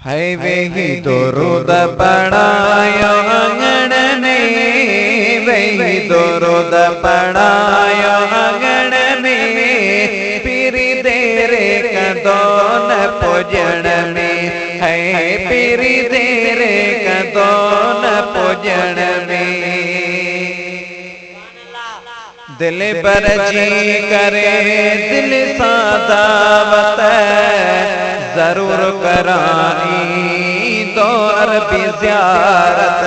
है वही दुरूद पढ़ायो आंगन में, वही दुरूद पढ़ायो आंगन में, पीरी देरे कदोन पूजन में, है पीरी देरे कदोन पूजन में। दिल पर जी करे दिल सा दावत, जरूर कराई दो अरबी ज़ियारत।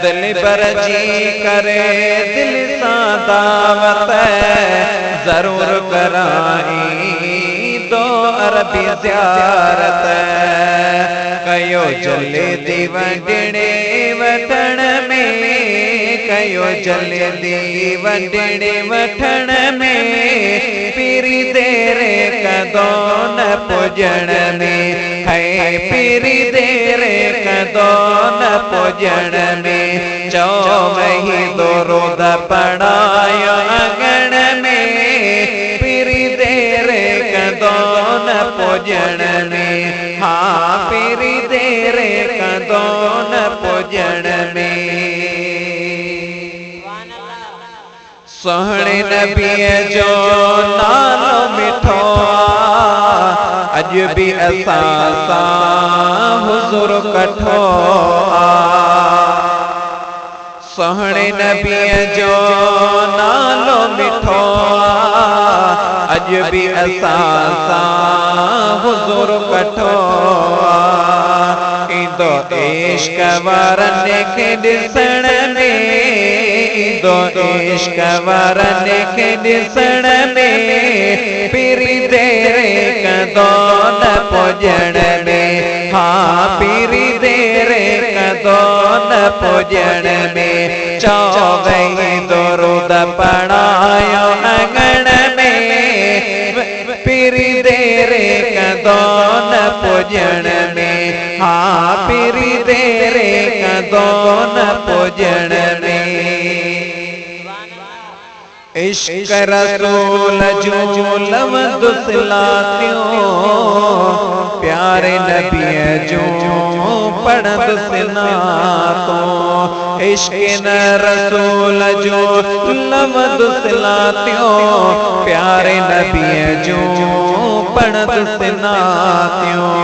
दिल पर जी करे दिल सा दावत, जरूर कराई दो अरबी ज़ियारत। कयो जले दी वंडणे वठण में, कयो जले दी वंडणे वठण में, पीरी देरे कदोन पूजन में, है पीरी देरे कदोन पूजन में। चो वही दुरूद पढ़ायो आंगन में, पीरी देरे कदोन पूजन में, हाँ पीरी देरे कदोन पूजन में। सोहणे नबी जो नालो मिठो, अज भी असां सां हुज़ूर कठो। सोहणे नबी जो नालो मिठो, अज भी असां सां हुज़ूर कठो। इंदो इश्क वारन खे ॾिसण में, इंदो इश्क वारन खे ॾिसण में, पीरी देरे कदोन पूजन में, हाँ पीरी देरे कदोन पूजन में। चो वही दुरूद पढ़ायो आंगन में, पीरी देरे कदोन पूजन में, हाँ पीरी देरे कदोन पूजन में। इश्क रसूल जो लवंद सिलातियों, प्यारे नबी जो पढ़द सिनातों। इश्क न रसूल जो लवंद सिलातियों, प्यारे नबी जो पढ़द सिनातियों।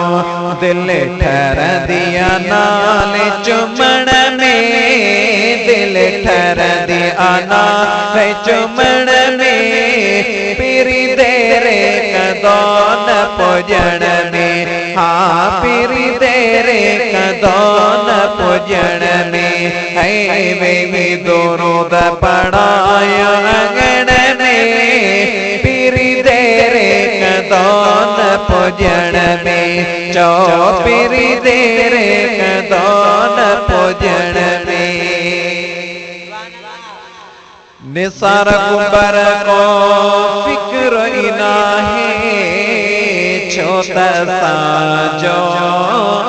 दिल ठहर दिया नाल चुमण में, दिल ठहर दिया नाल चुमण में, पीरी देरे कदोन पूजन में, हाँ पीरी देरे कदोन पूजन में। है वही दुरूद पढ़ायो आंगन में, पीरी देरे कदोन पूजन में। चो पीरी देरे कदोन पूजन में। निसार कुंबर को फिक्र इनाहे, छोटा सा जो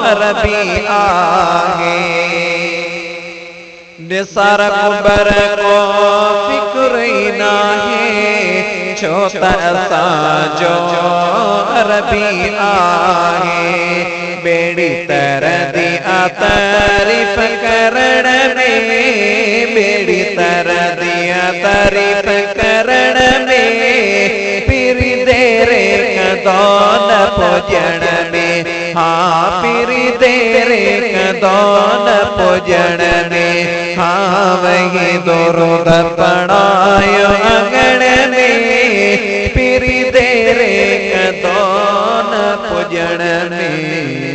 अरबी आगे। निसार कुंबर को फिक्र इनाहे, छोटा सा जो अरबी आगे। बेड़ी तर दिया तारीफ करण में, बेड़ी तर दिया तारीफ करण में, पीरी देरे कदोन पूजन में, हाँ पीरी देरे कदोन पूजन में। हाँ वही दुरूद पढ़ायो आंगन में, पीरी देरे कदोन पूजन में।